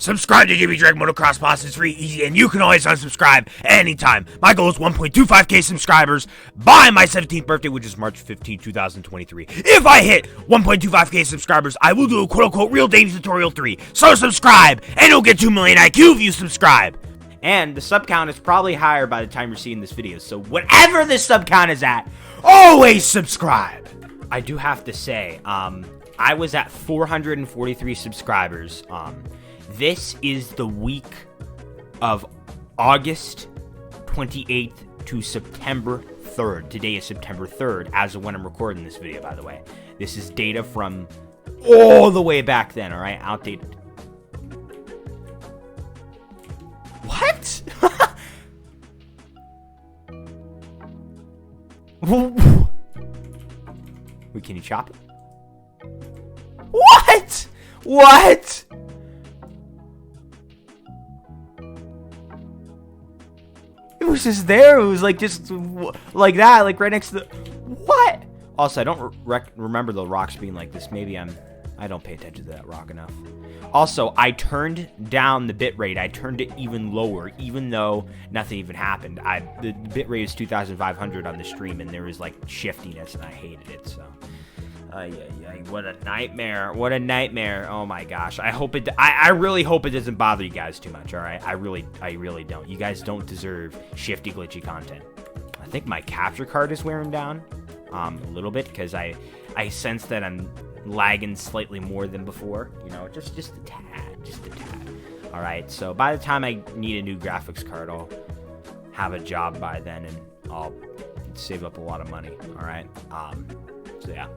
Subscribe to give me dragmotoxboss. It's free, easy, and you can always unsubscribe anytime. My goal is 1.25k subscribers by my 17th birthday, which is March 15, 2023. If I hit 1.25k subscribers, I will do a quote-unquote Real Dating Tutorial 3. So subscribe, and you'll get 2 million IQ if you subscribe. And the sub count is probably higher by the time you're seeing this video, so whatever the sub count is at, always subscribe. I do have to say, I was at 443 subscribers. This is the week of August 28th to September 3rd. Today is September 3rd, as of when I'm recording this video, by the way. This is data from all the way back then, alright? Outdated. What? Wait, can you chop it? What? What? It was just there. It was like just like that, like right next to the... What? Also, I don't remember the rocks being like this. Maybe I don't pay attention to that rock enough. Also, I turned down the bitrate. I turned it even lower, even though nothing even happened. The bitrate is 2,500 on the stream, and there was like shiftiness, and I hated it. So, what a nightmare! What a nightmare! Oh my gosh! I really hope it doesn't bother you guys too much. All right, I really don't. You guys don't deserve shifty, glitchy content. I think my capture card is wearing down a little bit because I sense that I'm lagging slightly more than before, you know, just a tad. All right, so by the time I need a new graphics card, I'll have a job by then, and I'll save up a lot of money. All right, so yeah,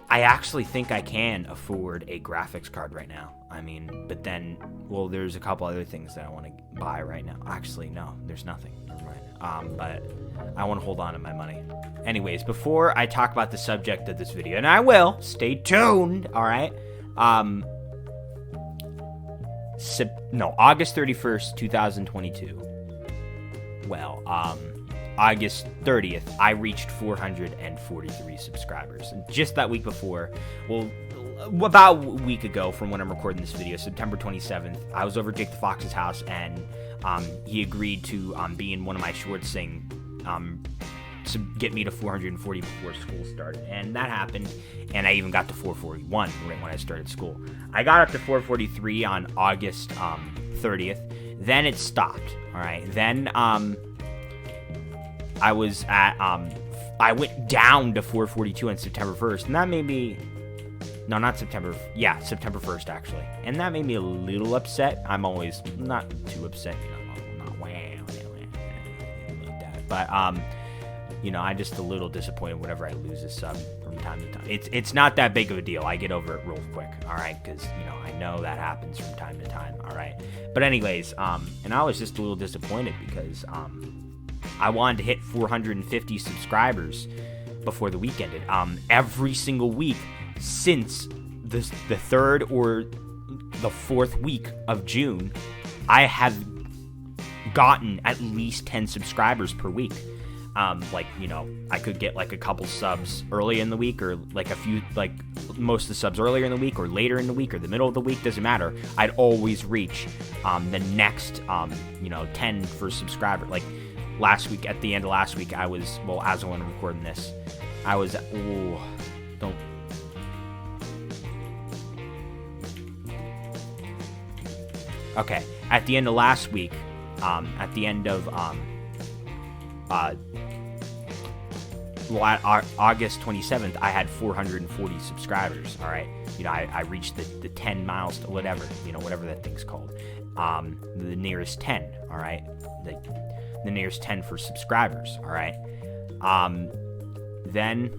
I actually think I can afford a graphics card right now. I mean, but then, well, there's a couple other things that I want to buy right now. Actually, no, there's nothing. Never mind. But I want to hold on to my money. Anyways, before I talk about the subject of this video, and I will, stay tuned, all right? August 31st, 2022. Well, August 30th, I reached 443 subscribers. And just that week before, well, about a week ago from when I'm recording this video, September 27th, I was over at Jake the Fox's house, and he agreed to be in one of my shorts saying, to get me to 440 before school started, and that happened, and I even got to 441 right when I started school. I got up to 443 on August 30th, then it stopped, alright, then I was at, I went down to 442 on September 1st, and that made me, no, not September, yeah, September 1st, actually, and that made me a little upset. I'm always not too upset, you know, not like that, but, you know, I'm just a little disappointed whenever I lose a sub from time to time. It's not that big of a deal. I get over it real quick, all right? Because, you know, I know that happens from time to time, all right? But anyways, and I was just a little disappointed because I wanted to hit 450 subscribers before the week ended. Every single week since the 3rd or the 4th week of June, I have gotten at least 10 subscribers per week. Like, you know, I could get like a couple subs early in the week, or like a few, like most of the subs earlier in the week or later in the week or the middle of the week, doesn't matter. I'd always reach the next you know, 10 for subscriber. Like last week, at the end of last week, I was, well, as when I'm recording this, I was okay, at the end of last week, at the end of August 27th, I had 440 subscribers, all right? You know, I reached the 10 milestone, whatever, you know, whatever that thing's called. The nearest 10, all right? The nearest 10 for subscribers, all right? Then,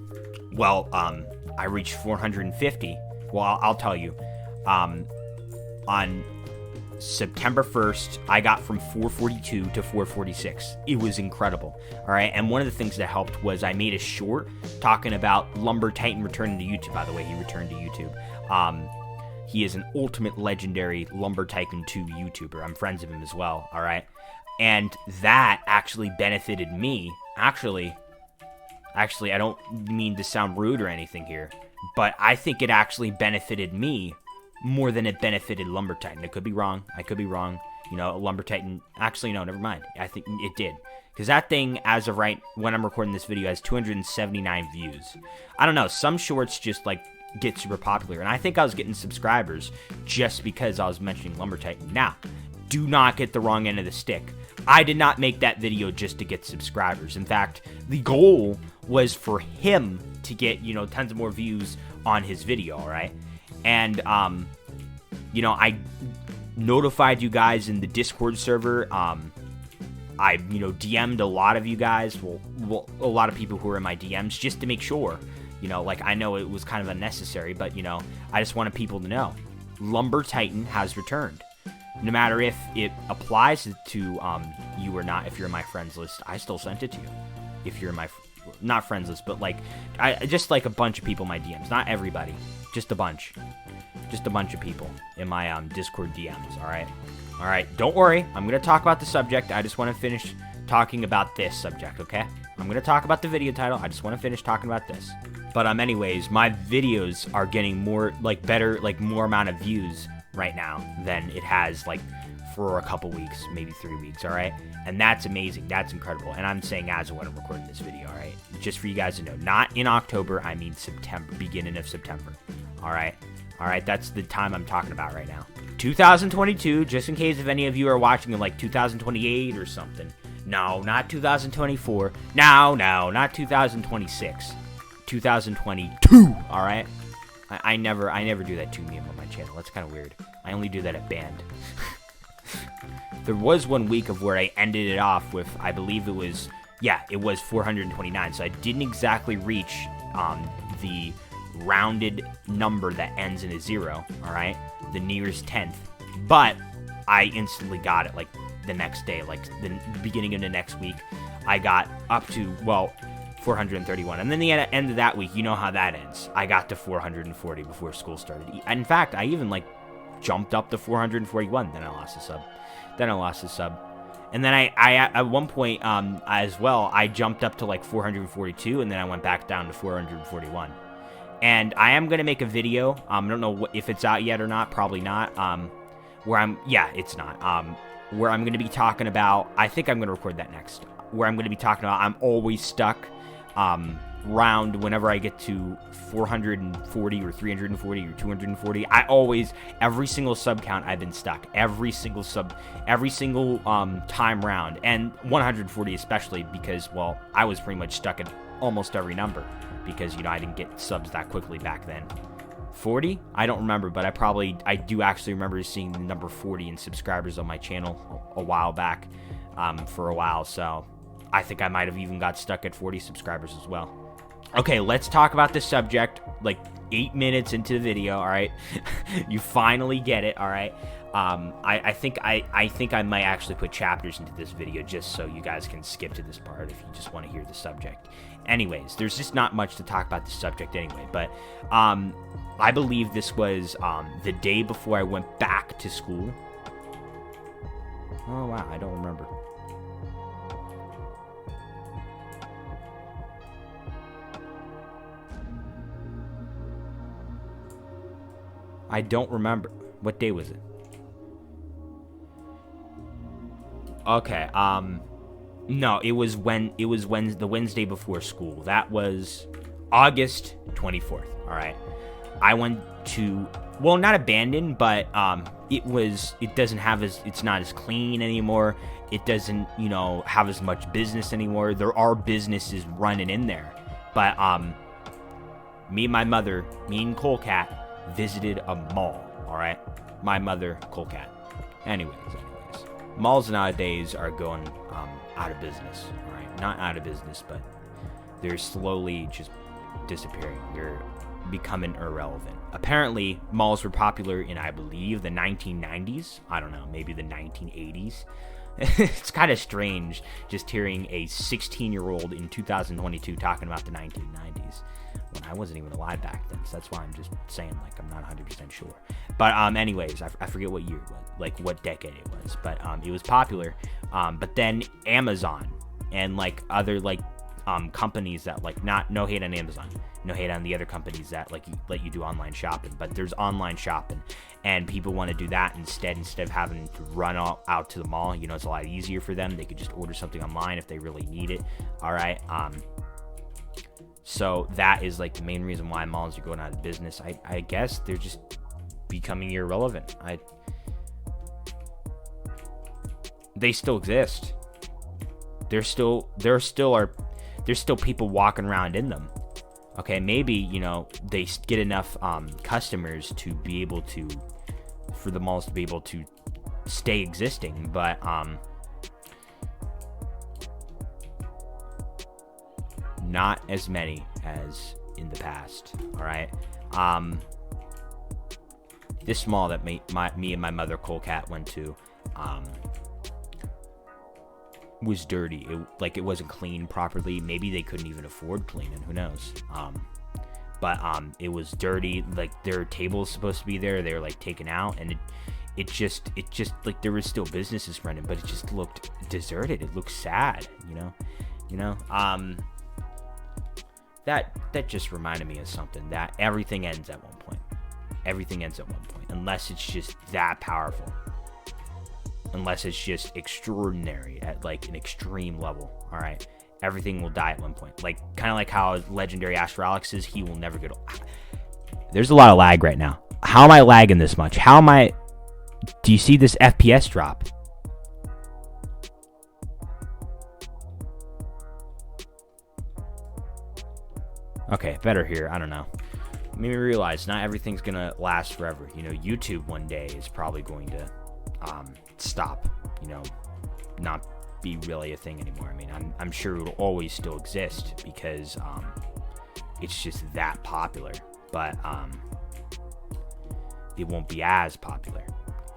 well, I reached 450. Well, I'll tell you, on September 1st, I got from 442 to 446. It was incredible. All right. And one of the things that helped was I made a short talking about Lumber Titan returning to YouTube. By the way, he returned to YouTube. He is an ultimate legendary Lumber Tycoon 2 YouTuber. I'm friends with him as well. All right. And that actually benefited me. Actually, I don't mean to sound rude or anything here, but I think it actually benefited me more than it benefited Lumber Titan. It could be wrong. I could be wrong. You know, Lumber Titan, actually, no, never mind. I think it did. Because that thing, as of right when I'm recording this video, has 279 views. I don't know, some shorts just, like, get super popular. And I think I was getting subscribers just because I was mentioning Lumber Titan. Now, do not get the wrong end of the stick. I did not make that video just to get subscribers. In fact, the goal was for him to get, you know, tons of more views on his video, all right? And, you know, I notified you guys in the Discord server. I, you know, DM'd a lot of you guys, well, a lot of people who were in my DMs, just to make sure, you know, like, I know it was kind of unnecessary, but, you know, I just wanted people to know. Lumber Titan has returned. No matter if it applies to you or not, if you're in my friends list, I still sent it to you. If you're in my, not friends list, but, like, just, like, a bunch of people in my DMs. Not everybody, just a bunch. Just a bunch of people in my Discord DMs, all right? All right, don't worry. I'm going to talk about the subject. I just want to finish talking about this subject, okay? I'm going to talk about the video title. I just want to finish talking about this. But anyways, my videos are getting more, like, better, like, more amount of views right now than it has, like, for a couple weeks, maybe 3 weeks, all right? And that's amazing. That's incredible. And I'm saying as of when I'm recording this video, all right? Just for you guys to know. Not in October, I mean September, beginning of September, all right? All right, that's the time I'm talking about right now. 2022, just in case if any of you are watching in, like, 2028 or something. No, not 2024. No, not 2026. 2022, all right? I never do that 2 meme on my channel. That's kind of weird. I only do that at band. There was 1 week of where I ended it off with, I believe it was, yeah, it was 429. So I didn't exactly reach the rounded number that ends in a 0, all right? The nearest 10th. But I instantly got it, like, the next day, like, the beginning of the next week. I got up to, well, 431. And then the end of that week, you know how that ends. I got to 440 before school started. In fact, I even, like, jumped up to 441. Then I lost the sub. And then I at one point, as well, I jumped up to, like, 442, and then I went back down to 441. And I am going to make a video, I don't know if it's out yet or not, probably not, it's not, where I'm going to be talking about, I think I'm going to record that next, where I'm going to be talking about, I'm always stuck, round whenever I get to 440 or 340 or 240, every single sub count, I've been stuck, every single time round, and 140 especially, because, well, I was pretty much stuck at almost every number, because, you know, I didn't get subs that quickly back then. 40? I don't remember, but I do actually remember seeing the number 40 in subscribers on my channel a while back, for a while, so I think I might have even got stuck at 40 subscribers as well. Okay, let's talk about this subject, like, 8 minutes into the video, all right? You finally get it, all right? I think I might actually put chapters into this video just so you guys can skip to this part if you just want to hear the subject. Anyways, there's just not much to talk about the subject anyway, but I believe this was the day before I went back to school. Oh, wow, I don't remember. I don't remember. What day was it? Okay, no, it was the Wednesday before school. That was August 24th, all right? I went to, well, not abandoned, but it's not as clean anymore. It doesn't, you know, have as much business anymore. There are businesses running in there, but me and my mother, me and Colecat, visited a mall, all right? My mother, Colecat. Anyways, malls nowadays are going out of business, all right? Not out of business, but they're slowly just disappearing. They're becoming irrelevant. Apparently, malls were popular in, I believe, the 1990s. I don't know, maybe the 1980s. It's kind of strange just hearing a 16-year-old in 2022 talking about the 1990s when I wasn't even alive back then. So that's why I'm just saying, like, I'm not 100% sure. But anyways, I forget what year it was, like what decade it was, but it was popular. But then Amazon and, like, other, like, companies that like no hate on Amazon, no hate on the other companies that like let you do online shopping, but there's online shopping, and people want to do that instead of having to run out to the mall. You know, it's a lot easier for them. They could just order something online if they really need it. All right. So that is like the main reason why malls are going out of business. I guess they're just becoming irrelevant. They still exist. There's still people walking around in them. Okay, maybe, you know, they get enough customers to be able to, for the malls to be able to stay existing, but not as many as in the past. All right. This mall that me and my mother Colecat went to was dirty. It wasn't cleaned properly. Maybe they couldn't even afford cleaning. Who knows? But it was dirty. Like their tables supposed to be there. They were like taken out, and it just like there was still businesses running, but it just looked deserted. It looked sad. You know. That just reminded me of something, that everything ends at one point. Everything ends at one point, unless it's just that powerful. Unless it's just extraordinary at like an extreme level. All right, everything will die at one point. Like kind of like how legendary Astralix is, he will never get. There's a lot of lag right now. How am I lagging this much? How am I? Do you see this FPS drop? Okay, better here. I don't know. Made me realize not everything's gonna last forever. You know, YouTube one day is probably going to stop. You know, not be really a thing anymore. I mean, I'm sure it'll always still exist because it's just that popular. But it won't be as popular.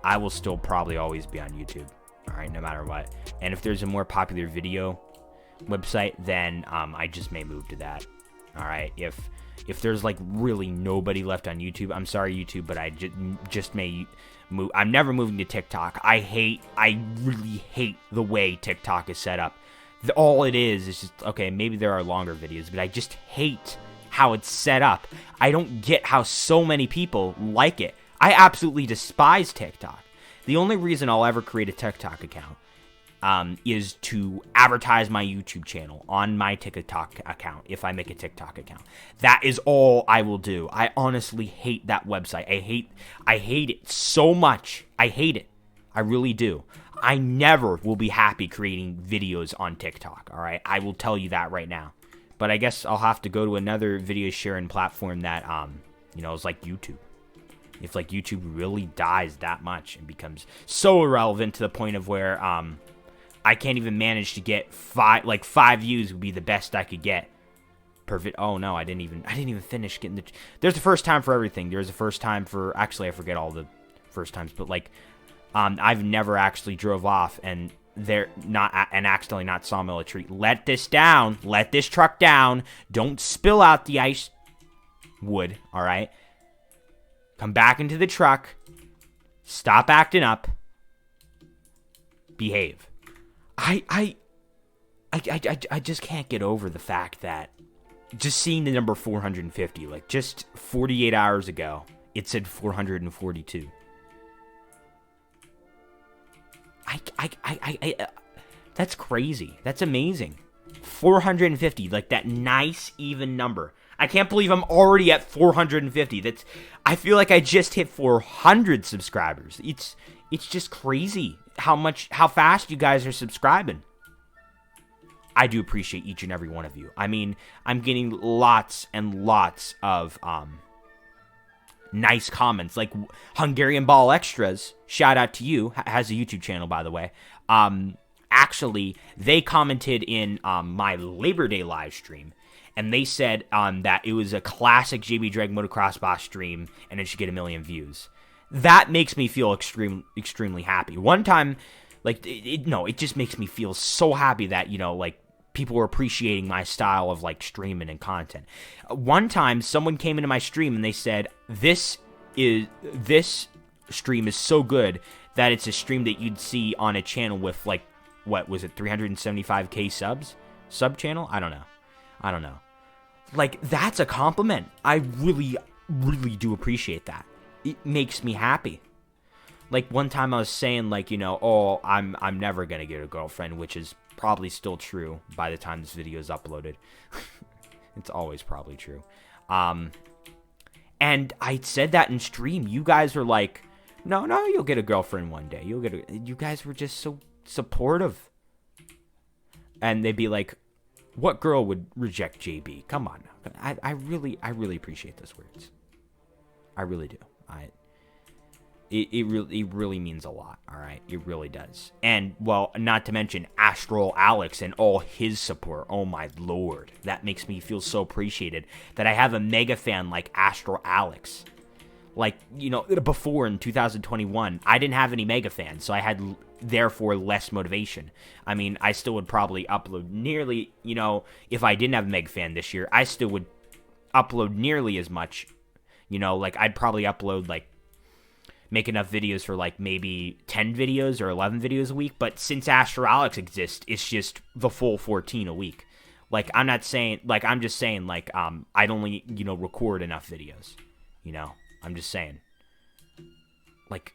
I will still probably always be on YouTube. All right, no matter what. And if there's a more popular video website, then I just may move to that. All right, if there's like really nobody left on YouTube, I'm sorry YouTube, but I just may move. I'm never moving to TikTok. I really hate the way TikTok is set up. All it is just, okay, maybe there are longer videos, but I just hate how it's set up. I don't get how so many people like it. I absolutely despise TikTok. The only reason I'll ever create a TikTok account is to advertise my YouTube channel on my TikTok account if I make a TikTok account. That is all I will do. I honestly hate that website. I hate it so much. I hate it. I really do. I never will be happy creating videos on TikTok, all right? I will tell you that right now. But I guess I'll have to go to another video sharing platform that, is like YouTube. If like YouTube really dies that much and becomes so irrelevant to the point of where, I can't even manage to get 5 views would be the best I could get. Perfect. Oh no, I didn't even finish getting there's a first time for everything. There's a first time for, actually I forget all the first times, but like, I've never actually drove off and accidentally not sawmill a tree. Let this down. Let this truck down. Don't spill out the ice wood. All right. Come back into the truck. Stop acting up. Behave. I just can't get over the fact that just seeing the number 450, like just 48 hours ago, it said 442. That's crazy. That's amazing. 450, like that nice even number. I can't believe I'm already at 450. I feel like I just hit 400 subscribers. It's just crazy how fast you guys are subscribing. I do appreciate each and every one of you. I mean, I'm getting lots and lots of nice comments, like Hungarian Ball Extras. Shout out to you. Has a YouTube channel, by the way. Actually, they commented in my Labor Day live stream, and they said that it was a classic JB dragmotoxboss stream, and it should get 1 million views. That makes me feel extremely happy. One time, like, it just makes me feel so happy that, like, people are appreciating my style of, like, streaming and content. One time, someone came into my stream and they said, this stream is so good that it's a stream that you'd see on a channel with, like, what was it, 375k subs? Sub channel? I don't know. I don't know. Like, that's a compliment. I really, really do appreciate that. It makes me happy. Like, one time I was saying, like, you know, oh, I'm never gonna get a girlfriend, which is probably still true by the time this video is uploaded. It's always probably true. And I said that in stream. You guys were like, no, you'll get a girlfriend one day. You guys were just so supportive. And they'd be like, what girl would reject JB? Come on now. I really appreciate those words. I really do. It really means a lot, all right? It really does. And, well, not to mention Astral Alex and all his support. Oh, my lord. That makes me feel so appreciated that I have a mega fan like Astral Alex. Like, you know, before in 2021, I didn't have any mega fans, so I had, therefore, less motivation. I mean, I still would probably upload nearly, you know, if I didn't have a mega fan this year, I still would upload nearly as much. You know, like, I'd probably upload, like, make enough videos for, like, maybe 10 videos or 11 videos a week. But since Astro Alex exists, it's just the full 14 a week. Like, I'm not saying, like, I'm just saying, like, I'd only, you know, record enough videos. You know, I'm just saying. Like,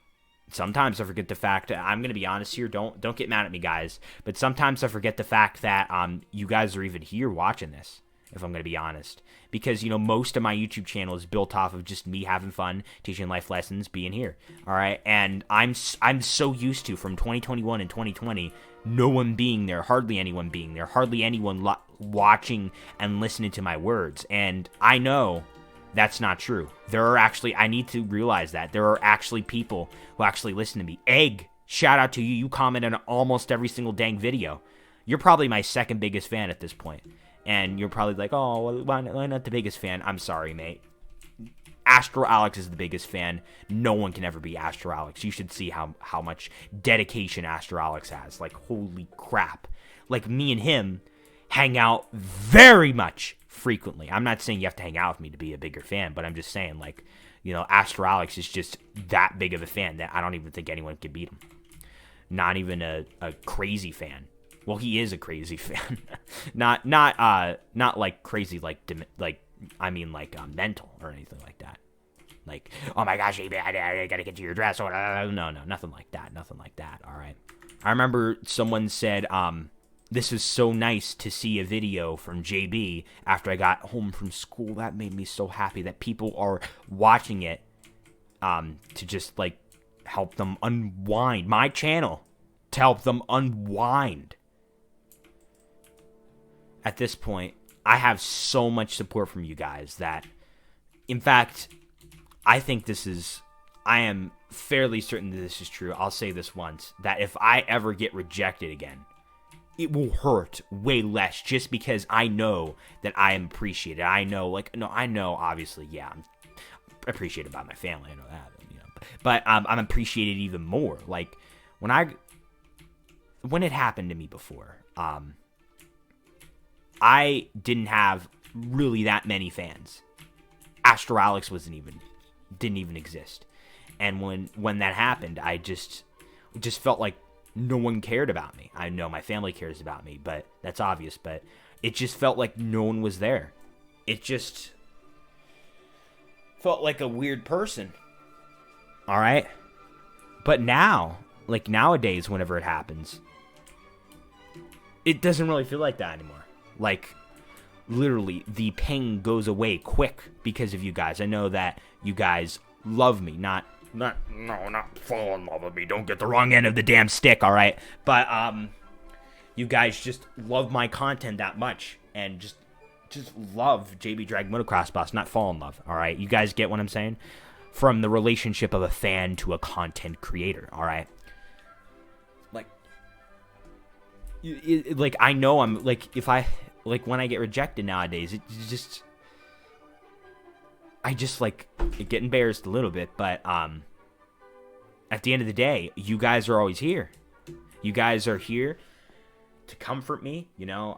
sometimes I forget the fact that, I'm going to be honest here, don't get mad at me, guys. But sometimes I forget the fact that, you guys are even here watching this, if I'm going to be honest. Because, you know, most of my YouTube channel is built off of just me having fun, teaching life lessons, being here. All right? And I'm so used to, from 2021 and 2020, no one being there, hardly anyone being there, hardly anyone watching and listening to my words. And I know that's not true. There are actually, I need to realize that. There are actually people who actually listen to me. Egg, shout out to you. You comment on almost every single dang video. You're probably my second biggest fan at this point. And you're probably like, oh, well, why not the biggest fan? I'm sorry, mate. Astro Alex is the biggest fan. No one can ever be Astro Alex. You should see how much dedication Astro Alex has. Like, holy crap. Like, me and him hang out very much frequently. I'm not saying you have to hang out with me to be a bigger fan, but I'm just saying, like, you know, Astro Alex is just that big of a fan that I don't even think anyone can beat him. Not even a crazy fan. Well, he is a crazy fan. not like crazy, like I mean, like mental or anything like that. Like, oh my gosh, I gotta get to your dress. No, nothing like that. Nothing like that. All right. I remember someone said, this is so nice to see a video from JB after I got home from school. That made me so happy that people are watching it, to just like help them unwind. My channel to help them unwind. At this point, I have so much support from you guys that, in fact, I am fairly certain that this is true. I'll say this once, that if I ever get rejected again, it will hurt way less just because I know that I am appreciated. I know, obviously, yeah, I'm appreciated by my family. I know that, you know, but I'm appreciated even more. Like, when it happened to me before, I didn't have really that many fans. Astro Alex didn't even exist. And when that happened, I just felt like no one cared about me. I know my family cares about me, but that's obvious, but it just felt like no one was there. It just felt like a weird person. All right? But now, like nowadays, whenever it happens, it doesn't really feel like that anymore. Like, literally, the pain goes away quick because of you guys. I know that you guys love me, not fall in love with me. Don't get the wrong end of the damn stick, all right? But you guys just love my content that much and just love JB dragmotoxboss, not fall in love, all right? You guys get what I'm saying? From the relationship of a fan to a content creator, all right? Like, I know I'm, like, if I, like, when I get rejected nowadays, I just, like, get embarrassed a little bit, but, at the end of the day, you guys are always here. You guys are here to comfort me, you know.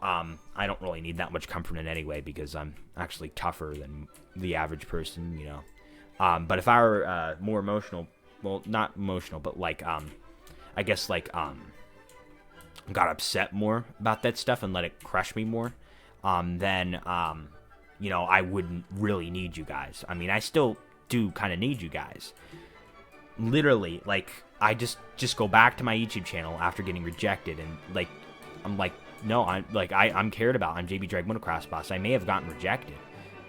I don't really need that much comfort in any way because I'm actually tougher than the average person, you know. But if I were, more emotional, well, not emotional, but, like, I guess, like, got upset more about that stuff and let it crush me more, then, you know, I wouldn't really need you guys. I mean, I still do kind of need you guys. Literally, like, I just go back to my YouTube channel after getting rejected, and, like, I'm like, no, I'm cared about. I'm JB dragmotoxboss. I may have gotten rejected,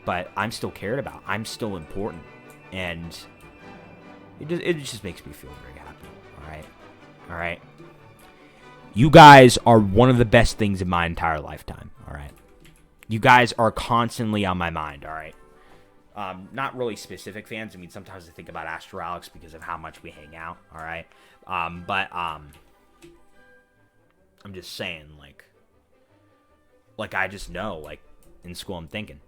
but I'm still cared about. I'm still important, and it just makes me feel very happy. All right. You guys are one of the best things in my entire lifetime. All right. You guys are constantly on my mind. All right. Not really specific fans. I mean, sometimes I think about Astro Alex because of how much we hang out. All right. But I'm just saying, like I just know, like, in school I'm thinking,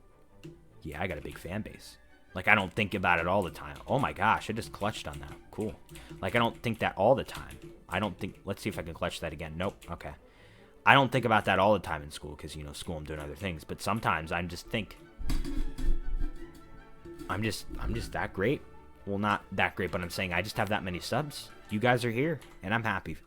yeah, I got a big fan base. Like, I don't think about it all the time. Oh my gosh, I just clutched on that. Cool. Like, I don't think that all the time. I don't think, let's see if I can clutch that again. Nope. Okay. I don't think about that all the time in school because, you know, school, I'm doing other things. But sometimes I just think, I'm just that great. Well, not that great, but I'm saying I just have that many subs. You guys are here, and I'm happy.